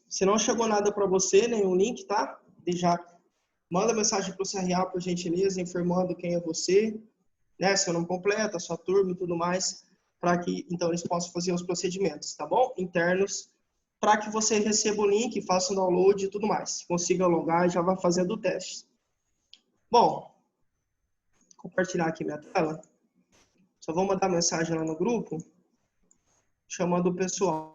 Se não chegou nada para você, nenhum link, tá? Já manda mensagem para o CRA, por gentileza, informando quem é você, né? Seu nome completo, a sua turma e tudo mais, para que então eles possam fazer os procedimentos, tá bom? Internos, para que você receba o link, faça o download e tudo mais. Consiga logar e já vá fazendo o teste. Bom, vou compartilhar aqui minha tela. Só vou mandar mensagem lá no grupo, chamando o pessoal.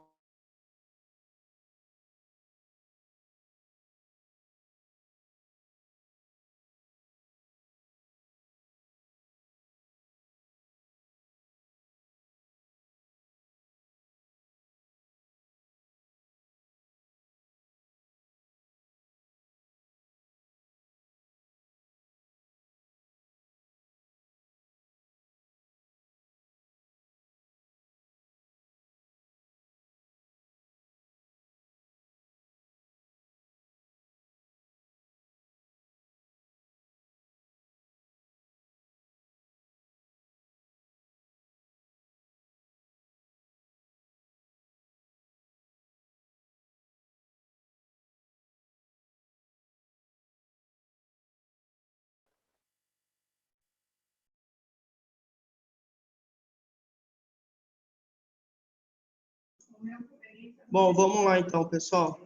Bom, vamos lá então, pessoal.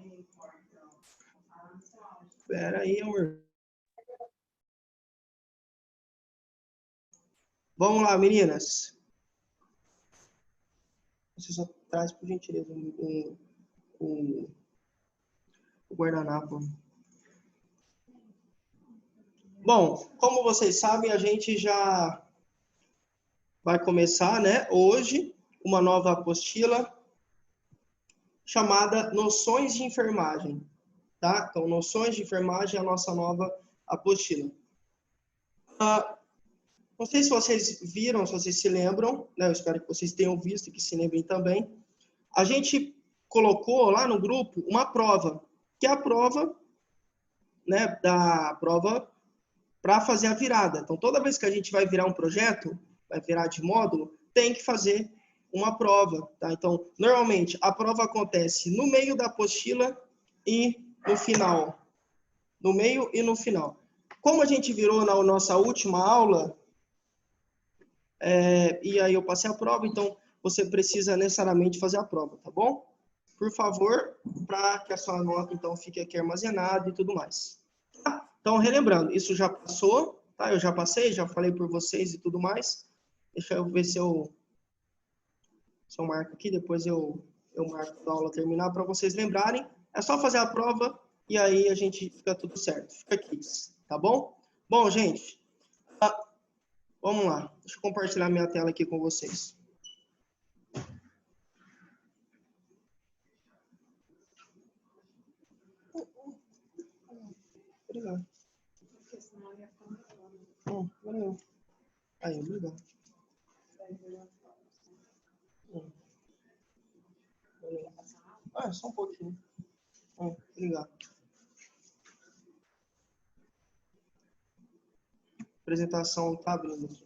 Espera aí, amor. Vamos lá, meninas. Você só traz, por gentileza, o guardanapo. Bom, como vocês sabem, a gente já vai começar, né, hoje, uma nova apostila chamada Noções de Enfermagem, tá? Então, Noções de Enfermagem é a nossa nova apostila. Não sei se vocês viram, se vocês se lembram, né? Eu espero que vocês tenham visto e que se lembrem também. A gente colocou lá no grupo uma prova, que é a prova, né, da prova para fazer a virada. Então, toda vez que a gente vai virar um projeto, vai virar de módulo, tem que fazer uma prova, tá? Então, normalmente, a prova acontece no meio da apostila e no final. No meio e no final. Como a gente virou na nossa última aula, e aí eu passei a prova, então você precisa necessariamente fazer a prova, tá bom? Por favor, para que a sua nota, então, fique aqui armazenada e tudo mais. Tá? Então, relembrando, isso já passou, tá? Eu já passei, já falei por vocês e tudo mais. Deixa eu ver se eu marco aqui, depois eu marco a aula terminar para vocês lembrarem. É só fazer a prova e aí a gente fica tudo certo. Fica aqui, tá bom? Bom, gente, vamos lá. Deixa eu compartilhar minha tela aqui com vocês. Obrigado. Valeu. Aí, obrigado. Valeu. Só um pouquinho. Obrigado. A apresentação tá abrindo aqui.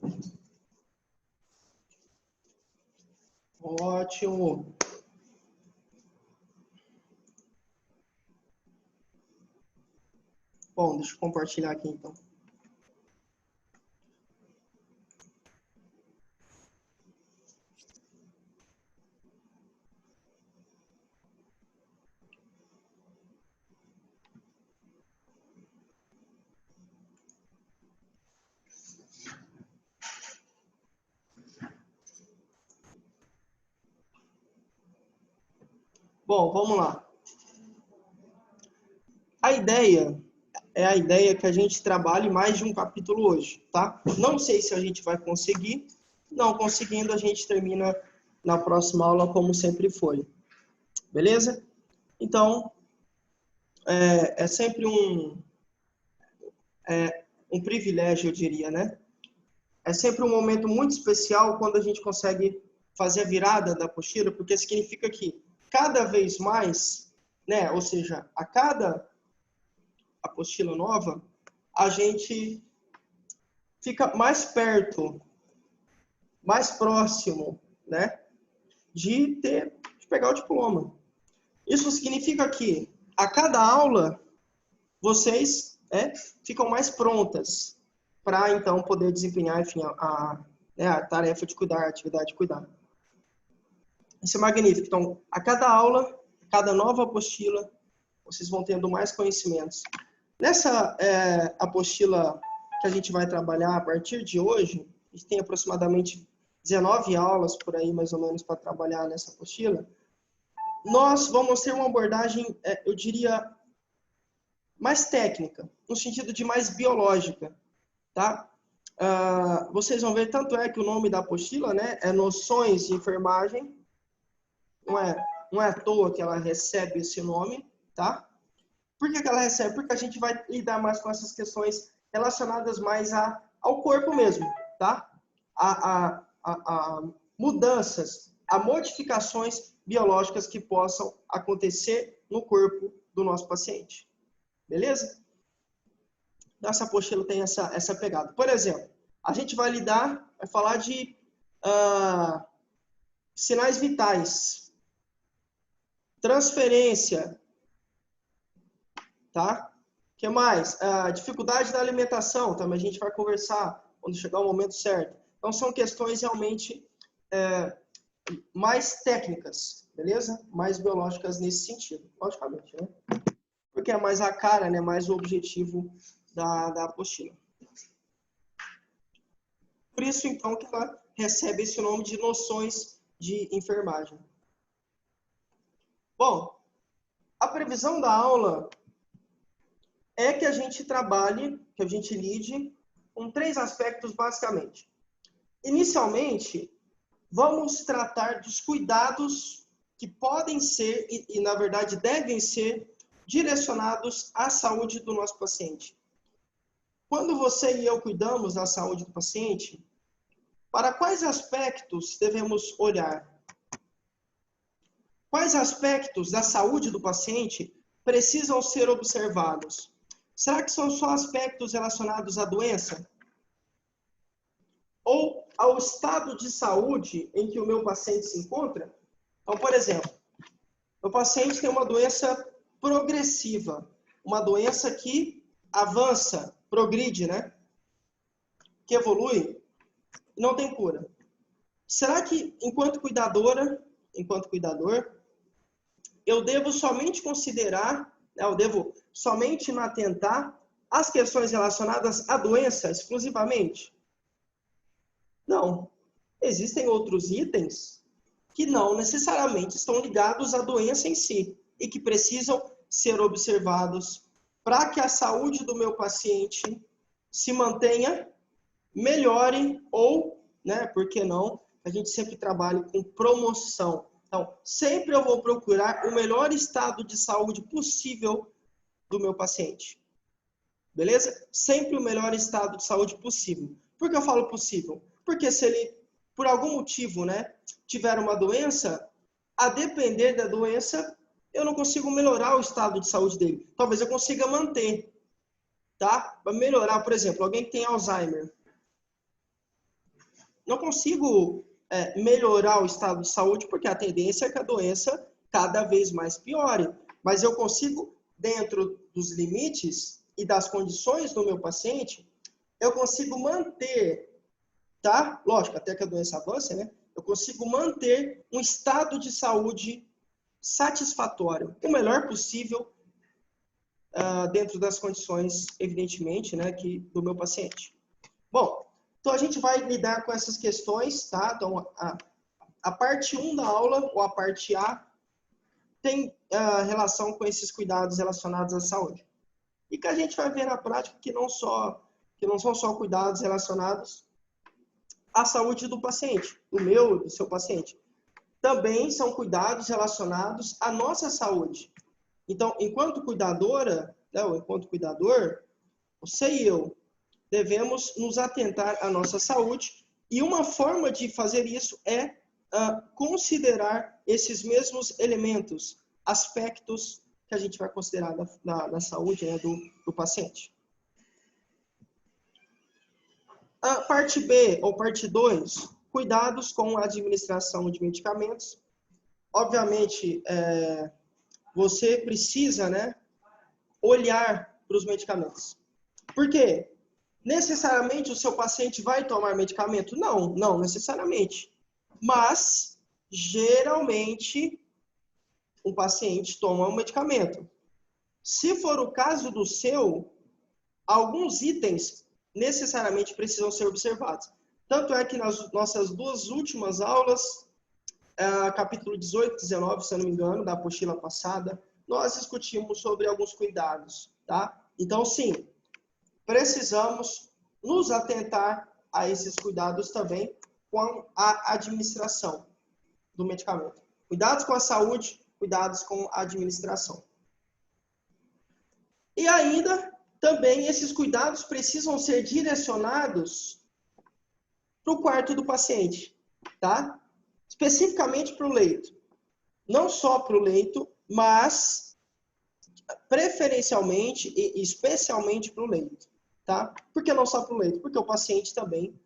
Ótimo. Bom, deixa eu compartilhar aqui então. Bom, vamos lá. A ideia é a ideia que a gente trabalhe mais de um capítulo hoje, tá? Não sei se a gente vai conseguir. Não conseguindo, a gente termina na próxima aula como sempre foi. Beleza? Então, é sempre um privilégio, eu diria, né? É sempre um momento muito especial quando a gente consegue fazer a virada da apostila, porque significa que cada vez mais, né, ou seja, a cada apostila nova, a gente fica mais perto, mais próximo, né, de de pegar o diploma. Isso significa que a cada aula vocês ficam mais prontas para então poder desempenhar, enfim, a tarefa de cuidar, a atividade de cuidar. Isso é magnífico. Então, a cada aula, cada nova apostila, vocês vão tendo mais conhecimentos. Nessa apostila que a gente vai trabalhar a partir de hoje, a gente tem aproximadamente 19 aulas por aí, mais ou menos, para trabalhar nessa apostila. Nós vamos ter uma abordagem, eu diria, mais técnica, no sentido de mais biológica, tá? Vocês vão ver, tanto é que o nome da apostila, né, é Noções de Enfermagem. Não é à toa que ela recebe esse nome, tá? Por que ela recebe? Porque a gente vai lidar mais com essas questões relacionadas mais ao corpo mesmo, tá? A mudanças, a modificações biológicas que possam acontecer no corpo do nosso paciente. Beleza? Nossa apostila tem essa pegada. Por exemplo, a gente vai falar de sinais vitais, transferência, tá? O que mais? Dificuldade da alimentação, também a gente vai conversar quando chegar o momento certo. Então, são questões realmente mais técnicas, beleza? Mais biológicas nesse sentido, logicamente, né? Porque é mais a cara, né? Mais o objetivo da apostila. Por isso, então, que ela recebe esse nome de Noções de Enfermagem. Bom, a previsão da aula é que a gente trabalhe, que a gente lide com 3 aspectos, basicamente. Inicialmente, vamos tratar dos cuidados que podem ser, e na verdade devem ser, direcionados à saúde do nosso paciente. Quando você e eu cuidamos da saúde do paciente, para quais aspectos devemos olhar? Quais aspectos da saúde do paciente precisam ser observados? Será que são só aspectos relacionados à doença? Ou ao estado de saúde em que o meu paciente se encontra? Então, por exemplo, o paciente tem uma doença progressiva, uma doença que avança, progride, né? Que evolui e não tem cura. Será que, enquanto cuidador, eu devo somente considerar, eu devo somente me atentar às questões relacionadas à doença exclusivamente? Não. Existem outros itens que não necessariamente estão ligados à doença em si e que precisam ser observados para que a saúde do meu paciente se mantenha, melhore ou, né, por que não, a gente sempre trabalha com promoção. Então, sempre eu vou procurar o melhor estado de saúde possível do meu paciente. Beleza? Sempre o melhor estado de saúde possível. Por que eu falo possível? Porque se ele, por algum motivo, né, tiver uma doença, a depender da doença, eu não consigo melhorar o estado de saúde dele. Talvez eu consiga manter, tá? Para melhorar, por exemplo, alguém que tem Alzheimer. Não consigo melhorar o estado de saúde, porque a tendência é que a doença cada vez mais piore. Mas eu consigo, dentro dos limites e das condições do meu paciente, eu consigo manter, tá? Lógico, até que a doença avance, né? Eu consigo manter um estado de saúde satisfatório, o melhor possível, dentro das condições, evidentemente, né, do meu paciente. Bom, então a gente vai lidar com essas questões, tá? Então, a parte 1 da aula, ou a parte A, tem relação com esses cuidados relacionados à saúde. E que a gente vai ver na prática que não são só cuidados relacionados à saúde do paciente, do meu, do seu paciente. Também são cuidados relacionados à nossa saúde. Então, enquanto cuidadora, né, ou enquanto cuidador, você e eu devemos nos atentar à nossa saúde, e uma forma de fazer isso é considerar esses mesmos elementos, aspectos que a gente vai considerar da saúde, né, do paciente. A parte B, ou parte 2, cuidados com a administração de medicamentos. obviamente, você precisa, né, olhar para os medicamentos. Por quê? Necessariamente o seu paciente vai tomar medicamento? Não, não necessariamente. Mas, geralmente, um paciente toma um medicamento. Se for o caso do seu, alguns itens necessariamente precisam ser observados. Tanto é que nas nossas duas últimas aulas, capítulo 18 e 19, se eu não me engano, da apostila passada, nós discutimos sobre alguns cuidados, tá? Então, sim, precisamos nos atentar a esses cuidados também com a administração do medicamento. Cuidados com a saúde, cuidados com a administração. E ainda, também, esses cuidados precisam ser direcionados para o quarto do paciente, tá? Especificamente para o leito. Não só para o leito, mas preferencialmente e especialmente para o leito, tá? Por que não só para o leito? Porque o paciente também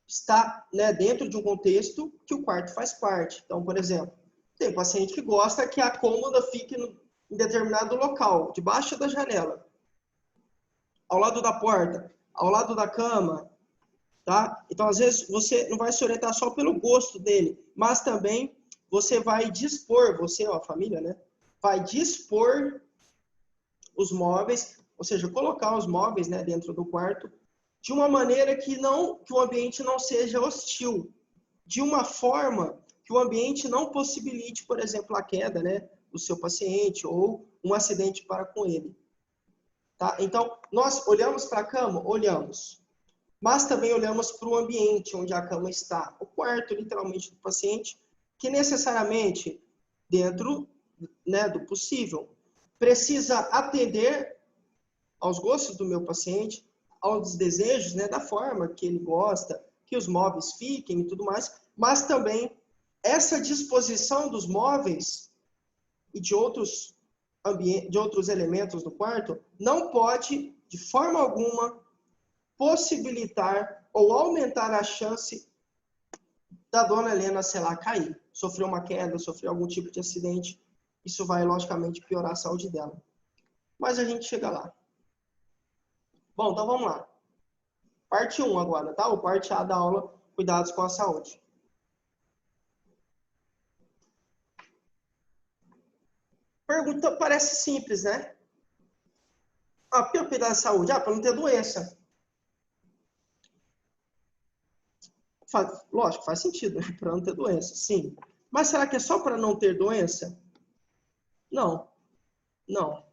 está, né, dentro de um contexto que o quarto faz parte. Então, por exemplo, tem paciente que gosta que a cômoda fique em determinado local, debaixo da janela, ao lado da porta, ao lado da cama, tá? Então, às vezes, você não vai se orientar só pelo gosto dele, mas também você vai dispor, você, a família, né? Vai dispor os móveis, ou seja, colocar os móveis, né, dentro do quarto, de uma maneira que o ambiente não seja hostil, de uma forma que o ambiente não possibilite, por exemplo, a queda, né, do seu paciente ou um acidente para com ele. Tá? Então, nós olhamos para a cama? Olhamos. Mas também olhamos para o ambiente onde a cama está. O quarto, literalmente, do paciente, que necessariamente, dentro, né, do possível, precisa atender aos gostos do meu paciente, aos desejos, né, da forma que ele gosta, que os móveis fiquem e tudo mais, mas também essa disposição dos móveis e de outros elementos do quarto não pode, de forma alguma, possibilitar ou aumentar a chance da dona Helena, sei lá, cair, sofrer uma queda, sofrer algum tipo de acidente. Isso vai, logicamente, piorar a saúde dela. Mas a gente chega lá. Bom, então vamos lá. Parte 1 agora, tá? Ou parte A da aula, cuidados com a saúde. Pergunta parece simples, né? Por que eu cuidar da saúde? Para não ter doença. Lógico, faz sentido, né? Para não ter doença, sim. Mas será que é só para não ter doença? Não. Não,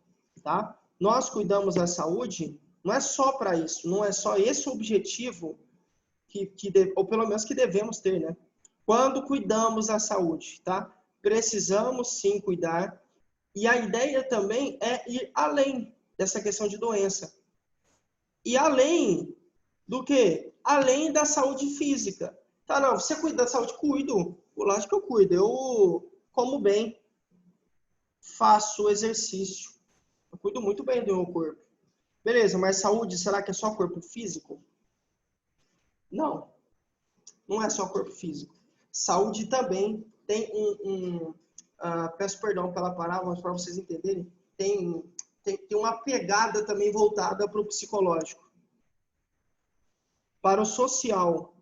tá? Nós cuidamos da saúde, não é só para isso, não é só esse o objetivo ou pelo menos que devemos ter, né? Quando cuidamos da saúde, tá? Precisamos sim cuidar. E a ideia também é ir além dessa questão de doença. E além do quê? Além da saúde física. Tá, não, você cuida da saúde? Cuido. Lógico que eu cuido. Eu como bem. Faço exercício. Eu cuido muito bem do meu corpo. Beleza, mas saúde, será que é só corpo físico? Não. Não é só corpo físico. Saúde também tem peço perdão pela palavra, mas para vocês entenderem, tem uma pegada também voltada para o psicológico, para o social.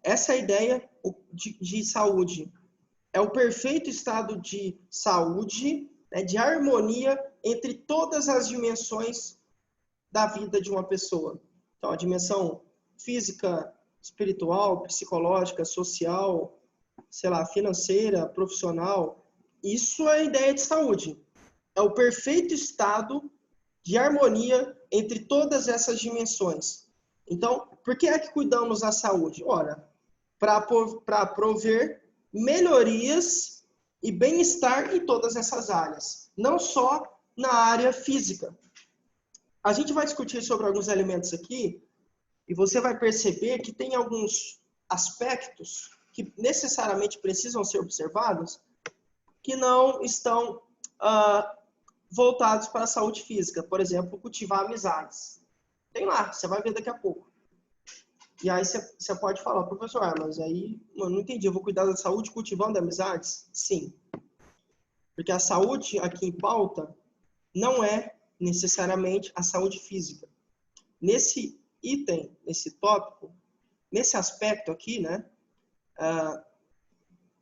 Essa ideia de saúde é o perfeito estado de saúde, né, de harmonia entre todas as dimensões da vida de uma pessoa. Então, a dimensão física, espiritual, psicológica, social, sei lá, financeira, profissional. Isso é a ideia de saúde. É o perfeito estado de harmonia entre todas essas dimensões. Então, por que é que cuidamos da saúde? Ora, para prover melhorias e bem-estar em todas essas áreas, não só na área física. A gente vai discutir sobre alguns elementos aqui e você vai perceber que tem alguns aspectos que necessariamente precisam ser observados que não estão voltados para a saúde física. Por exemplo, cultivar amizades. Tem lá, você vai ver daqui a pouco. E aí você pode falar, professor, mas aí, mano, não entendi, eu vou cuidar da saúde cultivando amizades? Sim. Porque a saúde aqui em pauta não é necessariamente a saúde física. Nesse item, nesse tópico, nesse aspecto aqui, né,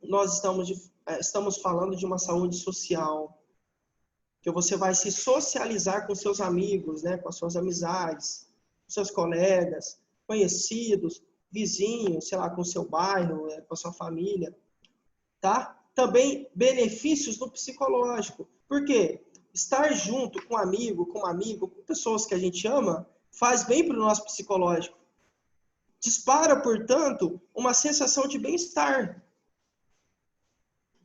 nós estamos falando de uma saúde social, que você vai se socializar com seus amigos, né, com as suas amizades, com seus colegas, conhecidos, vizinhos, sei lá, com o seu bairro, com a sua família, tá? Também benefícios no psicológico. Por quê? Estar junto com um amigo, com pessoas que a gente ama, faz bem para o nosso psicológico. Dispara, portanto, uma sensação de bem-estar,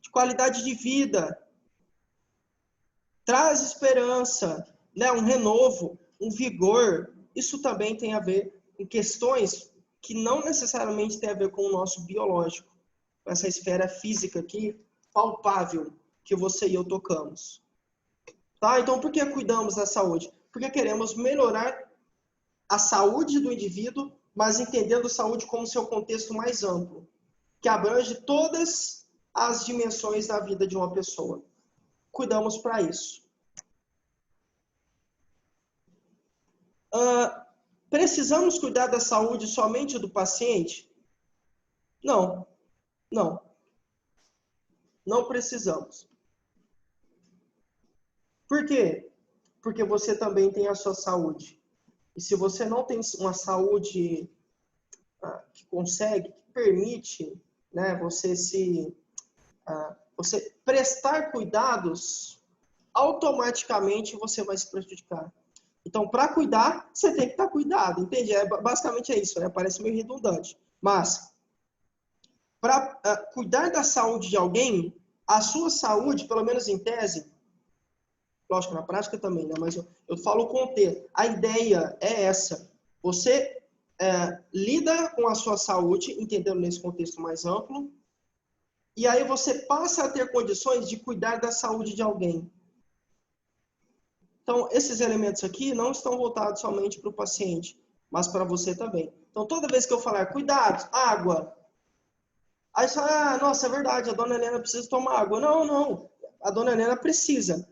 de qualidade de vida, traz esperança, né? Um renovo, um vigor. Isso também tem a ver com questões que não necessariamente tem a ver com o nosso biológico, com essa esfera física aqui, palpável, que você e eu tocamos. Tá? Então, por que cuidamos da saúde? Porque queremos melhorar a saúde do indivíduo, mas entendendo saúde como seu contexto mais amplo, que abrange todas as dimensões da vida de uma pessoa. Cuidamos para isso. Precisamos cuidar da saúde somente do paciente? Não, não. Não precisamos. Por quê? Porque você também tem a sua saúde. E se você não tem uma saúde que consegue, que permite, né, você prestar cuidados, automaticamente você vai se prejudicar. Então, para cuidar, você tem que estar cuidado, entende? Basicamente é isso, né? Parece meio redundante. Mas, para cuidar da saúde de alguém, a sua saúde, pelo menos em tese, lógico, na prática também, né? Mas eu falo o contexto. A ideia é essa. Você lida com a sua saúde, entendendo nesse contexto mais amplo, e aí você passa a ter condições de cuidar da saúde de alguém. Então, esses elementos aqui não estão voltados somente para o paciente, mas para você também. Então, toda vez que eu falar, cuidado, água, aí você fala, nossa, é verdade, a dona Helena precisa tomar água. Não, não, a dona Helena precisa.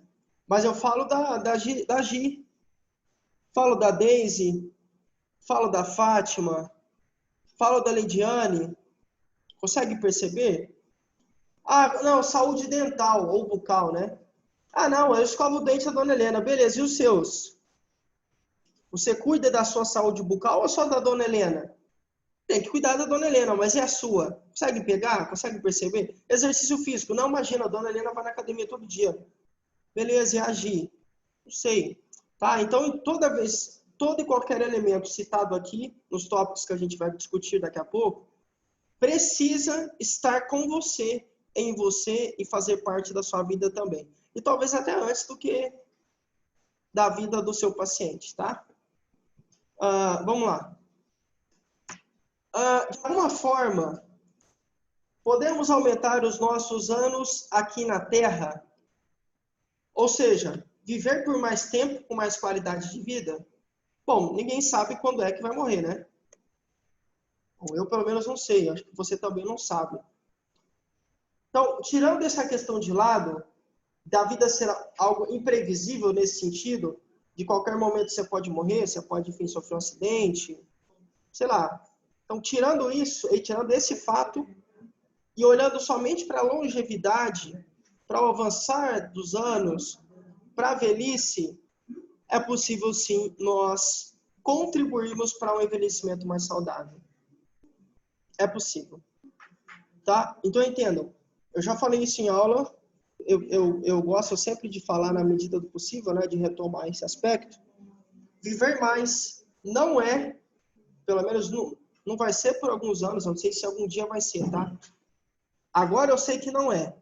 Mas eu falo da Gi, falo da Daisy, falo da Fátima, falo da Lidiane. Consegue perceber? Ah, não, saúde dental ou bucal, né? Ah, não, eu escovo o dente da dona Helena. Beleza, e os seus? Você cuida da sua saúde bucal ou só da dona Helena? Tem que cuidar da dona Helena, mas e a sua? Consegue pegar? Consegue perceber? Exercício físico. Não, imagina, a dona Helena vai na academia todo dia. Beleza, e agir? Não sei. Tá? Então, toda vez, todo e qualquer elemento citado aqui, nos tópicos que a gente vai discutir daqui a pouco, precisa estar com você, em você e fazer parte da sua vida também. E talvez até antes do que da vida do seu paciente, tá? Vamos lá. De alguma forma, podemos aumentar os nossos anos aqui na Terra? Ou seja, viver por mais tempo, com mais qualidade de vida? Bom, ninguém sabe quando é que vai morrer, né? Bom, eu pelo menos não sei, acho que você também não sabe. Então, tirando essa questão de lado, da vida ser algo imprevisível nesse sentido, de qualquer momento você pode morrer, você pode, enfim, sofrer um acidente, sei lá. Então, tirando isso, e tirando esse fato, e olhando somente para a longevidade, para o avançar dos anos, para a velhice, é possível sim nós contribuirmos para um envelhecimento mais saudável. É possível. Tá? Então, entendam. Eu já falei isso em aula, eu gosto sempre de falar na medida do possível, né, de retomar esse aspecto. Viver mais não é, pelo menos não vai ser por alguns anos, não sei se algum dia vai ser, tá? Agora eu sei que não é.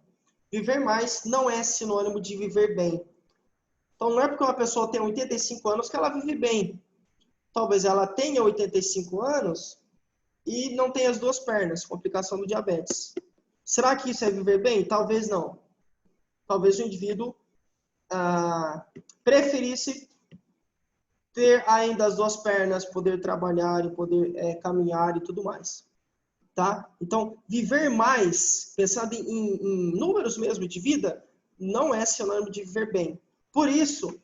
Viver mais não é sinônimo de viver bem. Então não é porque uma pessoa tem 85 anos que ela vive bem. Talvez ela tenha 85 anos e não tenha as duas pernas, complicação do diabetes. Será que isso é viver bem? Talvez não. Talvez o indivíduo preferisse ter ainda as duas pernas, poder trabalhar e poder caminhar e tudo mais. Tá? Então, viver mais, pensando em números mesmo de vida, não é sinônimo de viver bem. Por isso,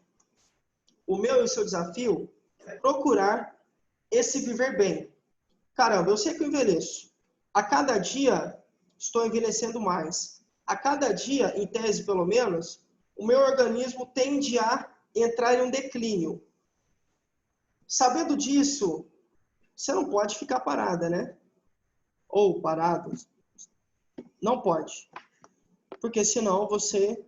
o meu e o seu desafio é procurar esse viver bem. Caramba, eu sei que eu envelheço. A cada dia, estou envelhecendo mais. A cada dia, em tese pelo menos, o meu organismo tende a entrar em um declínio. Sabendo disso, você não pode ficar parada, né? Ou parado. Não pode. Porque senão você,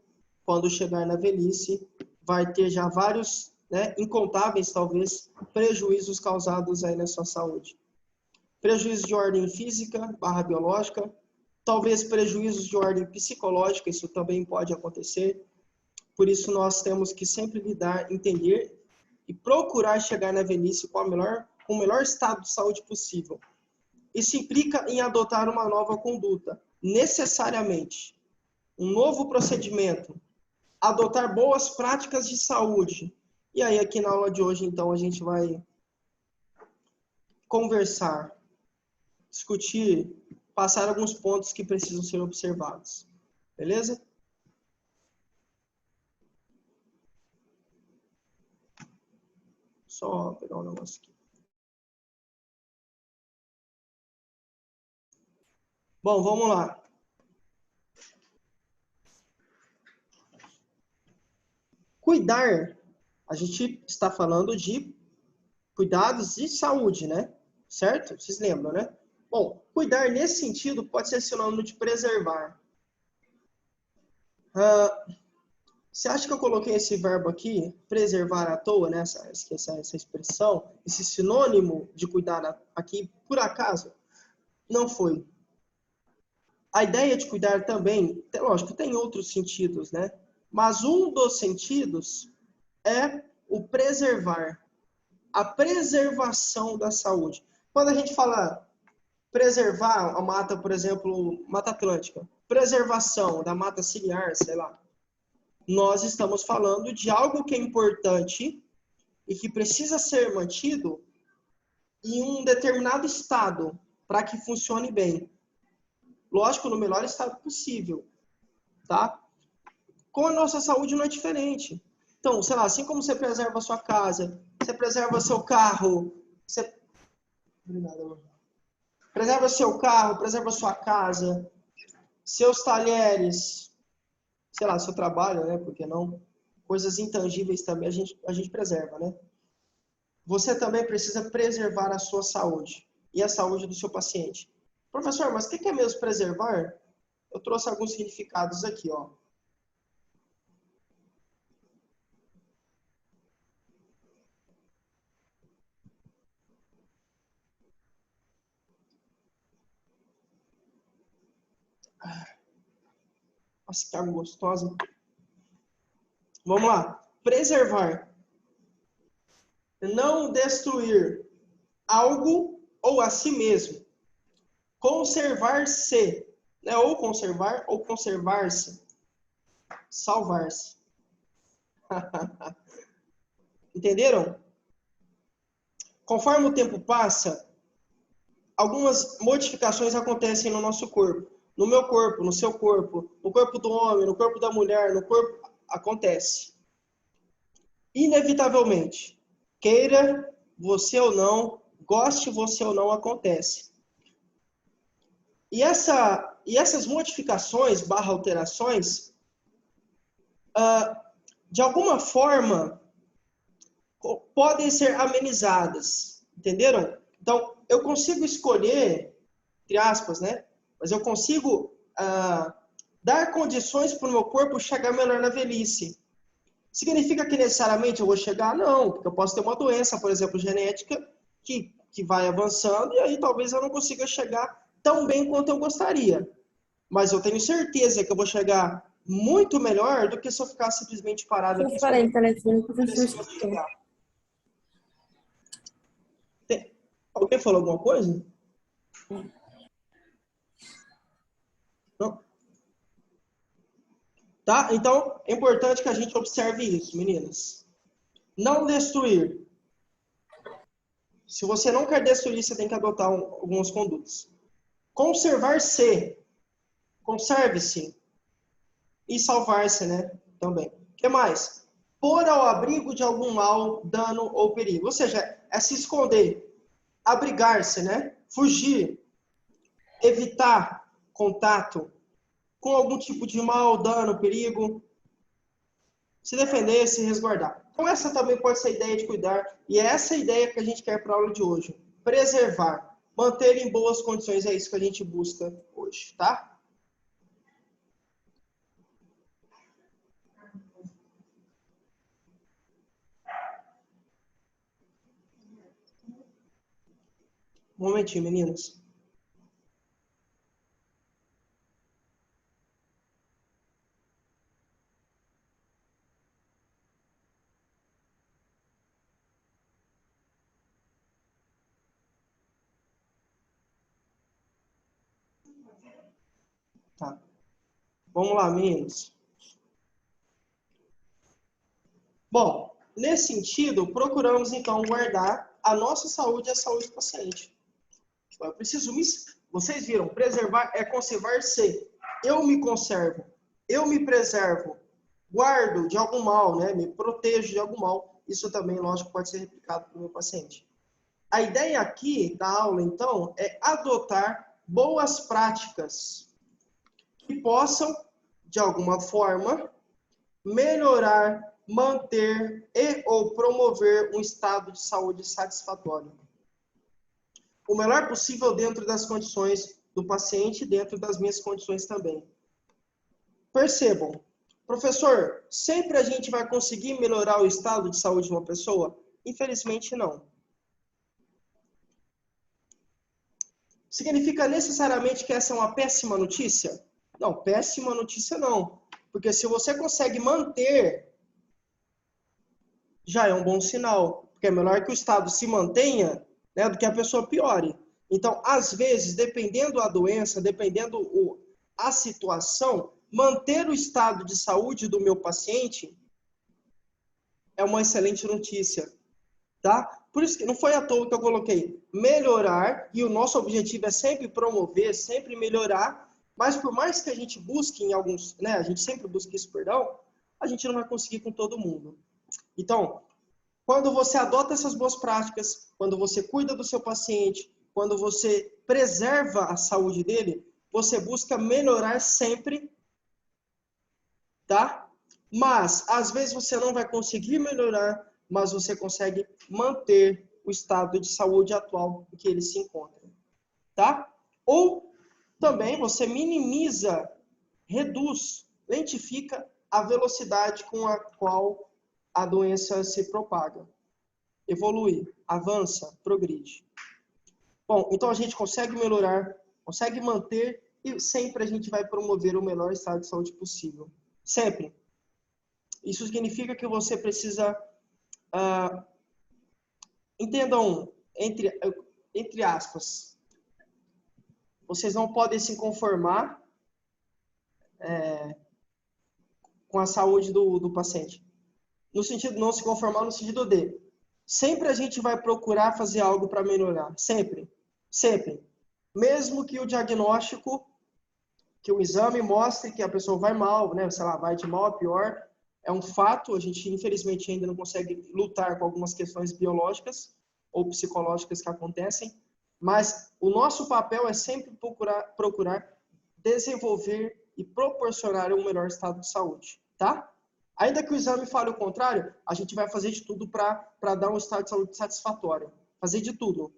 quando chegar na velhice, vai ter já vários, incontáveis talvez, prejuízos causados aí na sua saúde. Prejuízos de ordem física, biológica, talvez prejuízos de ordem psicológica, isso também pode acontecer. Por isso nós temos que sempre lidar, entender e procurar chegar na velhice com o melhor estado de saúde possível. Isso implica em adotar uma nova conduta, necessariamente. Um novo procedimento, adotar boas práticas de saúde. E aí, aqui na aula de hoje, então, a gente vai conversar, discutir, passar alguns pontos que precisam ser observados. Beleza? Só pegar um negócio aqui. Bom, vamos lá. Cuidar, a gente está falando de cuidados de saúde, né? Certo? Vocês lembram, né? Bom, cuidar nesse sentido pode ser sinônimo de preservar. Você acha que eu coloquei esse verbo aqui, preservar à toa, né? Essa expressão, esse sinônimo de cuidar aqui, por acaso? Não foi. A ideia de cuidar também, lógico, tem outros sentidos, né? Mas um dos sentidos é o preservar. A preservação da saúde. Quando a gente fala preservar a mata, por exemplo, Mata Atlântica, preservação da mata ciliar, sei lá, nós estamos falando de algo que é importante e que precisa ser mantido em um determinado estado para que funcione bem. Lógico, no melhor estado possível, tá? Com a nossa saúde não é diferente. Então, sei lá, assim como você preserva a sua casa, você preserva seu carro, você... Obrigado, preserva seu carro, preserva sua casa, seus talheres, sei lá, seu trabalho, né? Por que não? Coisas intangíveis também a gente preserva, né? Você também precisa preservar a sua saúde e a saúde do seu paciente. Professor, mas o que é mesmo preservar? Eu trouxe alguns significados aqui, ó. Nossa, que água gostosa. Vamos lá. Preservar. Não destruir algo ou a si mesmo. Conservar-se. Né? Ou conservar ou conservar-se. Salvar-se. Entenderam? Conforme o tempo passa, algumas modificações acontecem no nosso corpo. No meu corpo, no seu corpo, no corpo do homem, no corpo da mulher, no corpo... Acontece. Inevitavelmente. Queira você ou não, goste você ou não, acontece. E essas modificações, alterações, de alguma forma, podem ser amenizadas. Entenderam? Então, eu consigo escolher, entre aspas, né? Mas eu consigo dar condições para o meu corpo chegar melhor na velhice. Significa que necessariamente eu vou chegar? Não, porque eu posso ter uma doença, por exemplo, genética, que vai avançando e aí talvez eu não consiga chegar tão bem quanto eu gostaria. Mas eu tenho certeza que eu vou chegar muito melhor do que se eu ficar simplesmente parado aqui. Alguém falou alguma coisa? Não? Tá? Então, é importante que a gente observe isso, meninas. Não destruir. Se você não quer destruir, você tem que adotar algumas condutas. Conservar-se. Conserve-se. E salvar-se, né? Também. O que mais? Pôr ao abrigo de algum mal, dano ou perigo. Ou seja, é se esconder. Abrigar-se, né? Fugir. Evitar contato com algum tipo de mal, dano, perigo. Se defender, se resguardar. Então essa também pode ser a ideia de cuidar. E é essa a ideia que a gente quer para a aula de hoje. Preservar. Manter em boas condições. É isso que a gente busca hoje, tá? Um momentinho, meninas. Tá. Vamos lá, meninos. Bom, nesse sentido, procuramos então guardar a nossa saúde e a saúde do paciente. Eu preciso me... Vocês viram, preservar é conservar-se. Eu me conservo, eu me preservo, guardo de algum mal, né? Me protejo de algum mal. Isso também, lógico, pode ser replicado para o meu paciente. A ideia aqui da aula, então, é adotar boas práticas que possam, de alguma forma, melhorar, manter e ou promover um estado de saúde satisfatório. O melhor possível dentro das condições do paciente e dentro das minhas condições também. Percebam, professor, sempre a gente vai conseguir melhorar o estado de saúde de uma pessoa? Infelizmente, não. Significa necessariamente que essa é uma péssima notícia? Não, péssima notícia não. Porque se você consegue manter, já é um bom sinal. Porque é melhor que o estado se mantenha, né, do que a pessoa piore. Então, às vezes, dependendo da doença, dependendo a situação, manter o estado de saúde do meu paciente é uma excelente notícia, tá? Por isso que não foi à toa que eu coloquei melhorar, e o nosso objetivo é sempre promover, sempre melhorar, mas por mais que a gente busque em alguns, né, a gente sempre busca isso, perdão, a gente não vai conseguir com todo mundo. Então, quando você adota essas boas práticas, quando você cuida do seu paciente, quando você preserva a saúde dele, você busca melhorar sempre, tá? Mas, às vezes, você não vai conseguir melhorar, mas você consegue manter o estado de saúde atual em que ele se encontra, tá? Ou, também, você minimiza, reduz, lentifica a velocidade com a qual a doença se propaga. Evolui, avança, progride. Bom, então a gente consegue melhorar, consegue manter e sempre a gente vai promover o melhor estado de saúde possível. Sempre. Isso significa que você precisa, entendam, entre aspas, vocês não podem se conformar com a saúde do paciente. No sentido, não se conformar no sentido de, sempre a gente vai procurar fazer algo para melhorar. Sempre. Sempre. Mesmo que o diagnóstico, que o exame mostre que a pessoa vai mal, né? Sei lá, vai de mal a pior, é um fato, a gente infelizmente ainda não consegue lutar com algumas questões biológicas ou psicológicas que acontecem, mas o nosso papel é sempre procurar desenvolver e proporcionar um melhor estado de saúde, tá? Ainda que o exame fale o contrário, a gente vai fazer de tudo para dar um estado de saúde satisfatório. Fazer de tudo.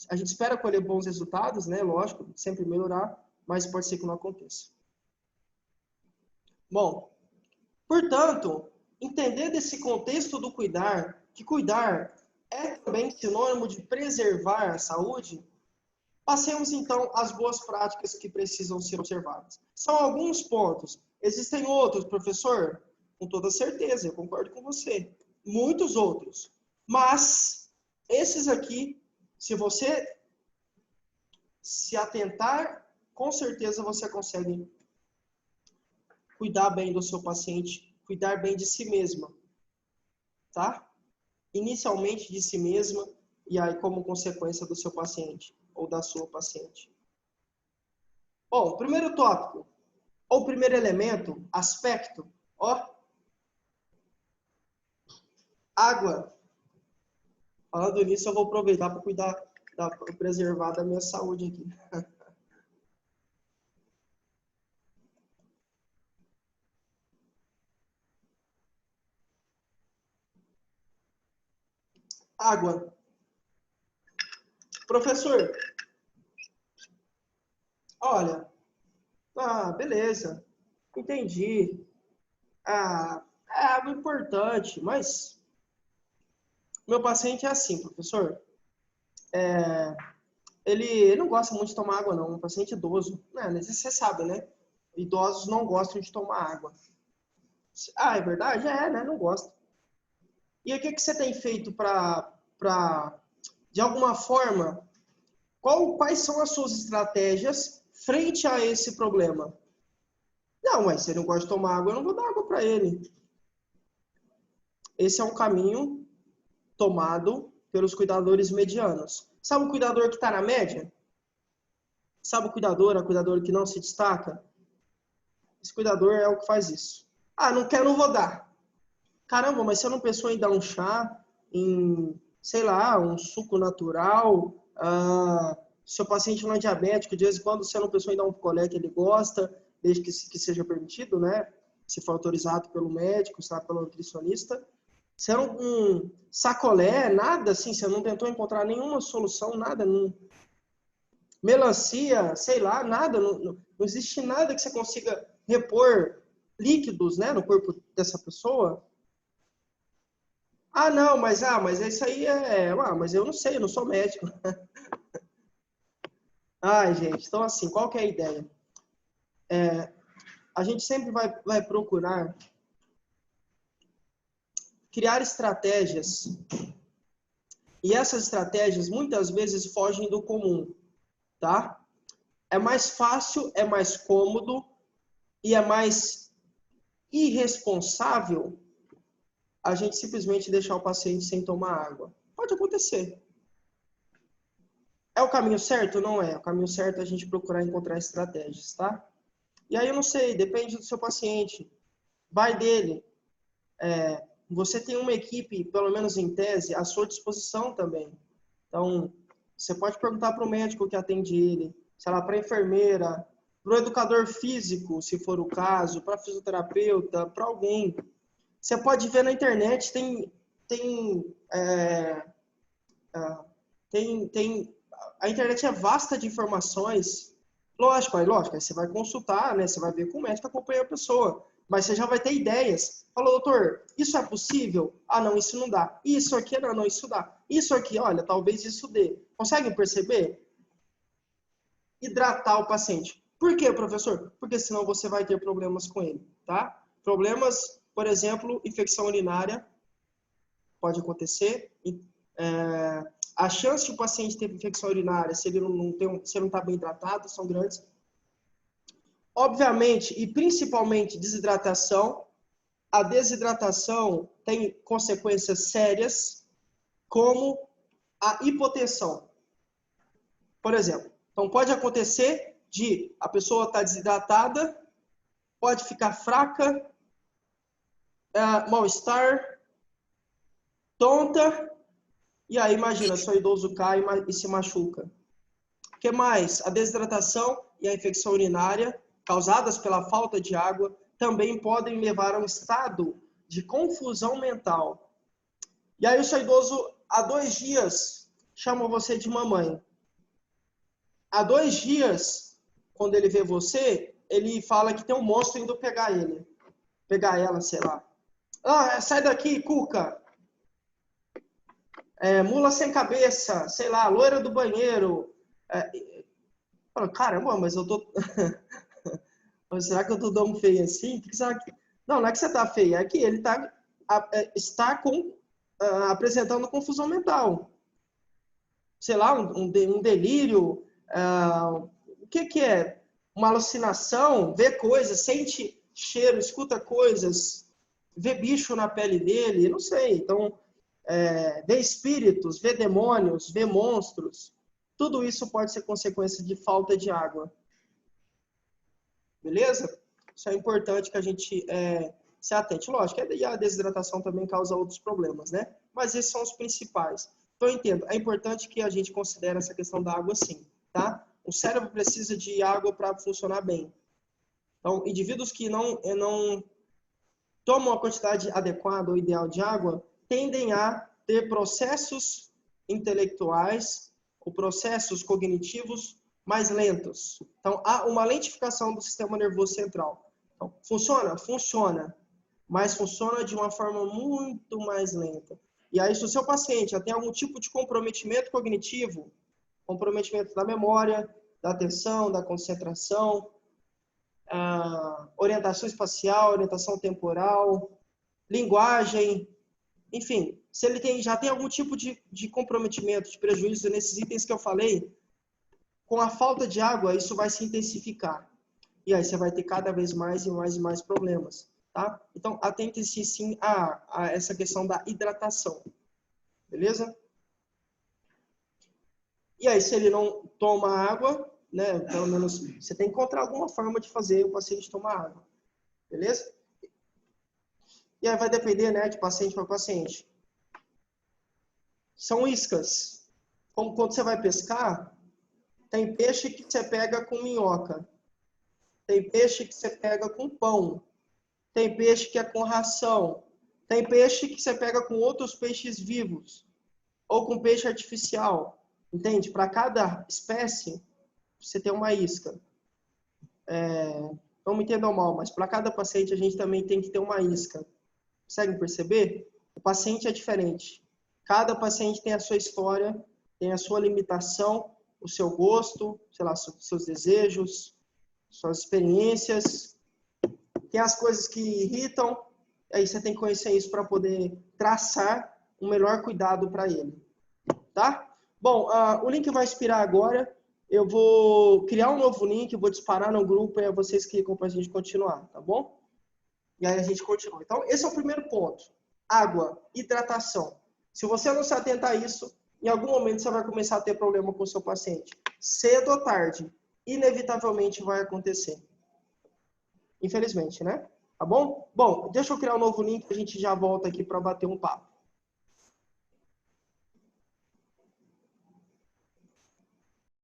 A gente espera colher bons resultados, né? Lógico, sempre melhorar, mas pode ser que não aconteça. Bom, portanto, entender desse contexto do cuidar, que cuidar é também sinônimo de preservar a saúde, passemos então às boas práticas que precisam ser observadas. São alguns pontos. Existem outros, professor? Com toda certeza, eu concordo com você. Muitos outros. Mas esses aqui, se você se atentar, com certeza você consegue cuidar bem do seu paciente, cuidar bem de si mesma, tá? inicialmente de si mesma e aí como consequência do seu paciente ou da sua paciente. Bom, primeiro tópico, ou primeiro elemento, aspecto, ó, água. Falando nisso, eu vou aproveitar para cuidar, para preservar da minha saúde aqui. Água. Professor, olha, beleza, entendi. É algo importante, mas meu paciente é assim, professor. Ele não gosta muito de tomar água, não. Um paciente idoso. Você sabe, né? Idosos não gostam de tomar água. É verdade? Né? Não gosta. E o que você tem feito para, de alguma forma, quais são as suas estratégias frente a esse problema? Não, mas se ele não gosta de tomar água, eu não vou dar água para ele. Esse é um caminho tomado pelos cuidadores medianos. Sabe o cuidador que está na média? Sabe o cuidador, a cuidadora que não se destaca? Esse cuidador é o que faz isso. Não quero, não vou dar. Caramba, mas você não pensou em dar um chá, em, sei lá, um suco natural? Seu paciente não é diabético, de vez em quando você não pensou em dar um picolé que ele gosta, desde que seja permitido, né? Se for autorizado pelo médico, sabe, pelo nutricionista. Você não, um sacolé, nada assim, você não tentou encontrar nenhuma solução, nada, melancia, sei lá, nada, não existe nada que você consiga repor líquidos, né, no corpo dessa pessoa. Não, mas isso aí mas eu não sei, eu não sou médico. Gente, então assim, qual que é a ideia? A gente sempre vai procurar criar estratégias, e essas estratégias muitas vezes fogem do comum, tá? É mais fácil, é mais cômodo e é mais irresponsável a gente simplesmente deixar o paciente sem tomar água. Pode acontecer. É o caminho certo? Não é. O caminho certo é a gente procurar encontrar estratégias, tá? E aí eu não sei, depende do seu paciente. Vai dele. Você tem uma equipe, pelo menos em tese, à sua disposição também. Então, você pode perguntar para o médico que atende ele, sei lá, para a enfermeira, para o educador físico, se for o caso, para fisioterapeuta, para alguém. Você pode ver na internet, a internet é vasta de informações. Lógico, aí você vai consultar, né? Você vai ver com o médico acompanha a pessoa. Mas você já vai ter ideias. Falou, doutor, isso é possível? Não, isso não dá. Isso aqui, não, isso dá. Isso aqui, olha, talvez isso dê. Conseguem perceber? Hidratar o paciente. Por quê, professor? Porque senão você vai ter problemas com ele, tá? Problemas, por exemplo, infecção urinária pode acontecer. A chance de o paciente ter infecção urinária, se ele não está bem hidratado, são grandes. Obviamente, e principalmente desidratação. A desidratação tem consequências sérias, como a hipotensão. Por exemplo, então pode acontecer de a pessoa estar desidratada, pode ficar fraca, mal-estar, tonta, e aí imagina, seu idoso cai e se machuca. O que mais? A desidratação e a infecção urinária, causadas pela falta de água, também podem levar a um estado de confusão mental. E aí o seu idoso, há 2 dias, chama você de mamãe. Há 2 dias, quando ele vê você, ele fala que tem um monstro indo pegar ele. Pegar ela, sei lá. Sai daqui, Cuca. Mula sem cabeça, sei lá, loira do banheiro. Caramba, mas eu tô... Será que eu tô tão feio assim? Não é que você tá feio, é que ele está apresentando confusão mental. Sei lá, um delírio. O que é? Uma alucinação, vê coisas, sente cheiro, escuta coisas, vê bicho na pele dele, não sei. Então, ver espíritos, ver demônios, ver monstros. Tudo isso pode ser consequência de falta de água. Beleza? Isso é importante que a gente se atente. Lógico, a desidratação também causa outros problemas, né? Mas esses são os principais. Então, eu entendo. É importante que a gente considere essa questão da água, sim, tá? O cérebro precisa de água para funcionar bem. Então, indivíduos que não tomam a quantidade adequada ou ideal de água tendem a ter processos intelectuais ou processos cognitivos mais lentos. Então, há uma lentificação do sistema nervoso central. Então, funciona? Funciona. Mas funciona de uma forma muito mais lenta. E aí, se o seu paciente já tem algum tipo de comprometimento cognitivo, comprometimento da memória, da atenção, da concentração, orientação espacial, orientação temporal, linguagem, enfim, se ele já tem algum tipo de comprometimento, de prejuízo nesses itens que eu falei, com a falta de água, isso vai se intensificar. E aí você vai ter cada vez mais e mais e mais problemas, tá? Então, atente-se sim a essa questão da hidratação, beleza? E aí, se ele não toma água, né, pelo menos você tem que encontrar alguma forma de fazer o paciente tomar água, beleza? E aí vai depender, né, de paciente para paciente. São iscas. Como quando você vai pescar, tem peixe que você pega com minhoca. Tem peixe que você pega com pão. Tem peixe que é com ração. Tem peixe que você pega com outros peixes vivos. Ou com peixe artificial. Entende? Para cada espécie, você tem uma isca. Não me entendam mal, mas para cada paciente a gente também tem que ter uma isca. Conseguem perceber? O paciente é diferente. Cada paciente tem a sua história, tem a sua limitação, o seu gosto, sei lá, seus desejos, suas experiências. Tem as coisas que irritam, aí você tem que conhecer isso para poder traçar um melhor cuidado para ele. Tá? Bom, o link vai expirar agora. Eu vou criar um novo link, vou disparar no grupo e aí vocês clicam para a gente continuar, tá bom? E aí a gente continua. Então, esse é o primeiro ponto. Água, hidratação. Se você não se atentar a isso, em algum momento você vai começar a ter problema com o seu paciente. Cedo ou tarde, inevitavelmente vai acontecer. Infelizmente, né? Tá bom? Bom, deixa eu criar um novo link e a gente já volta aqui para bater um papo.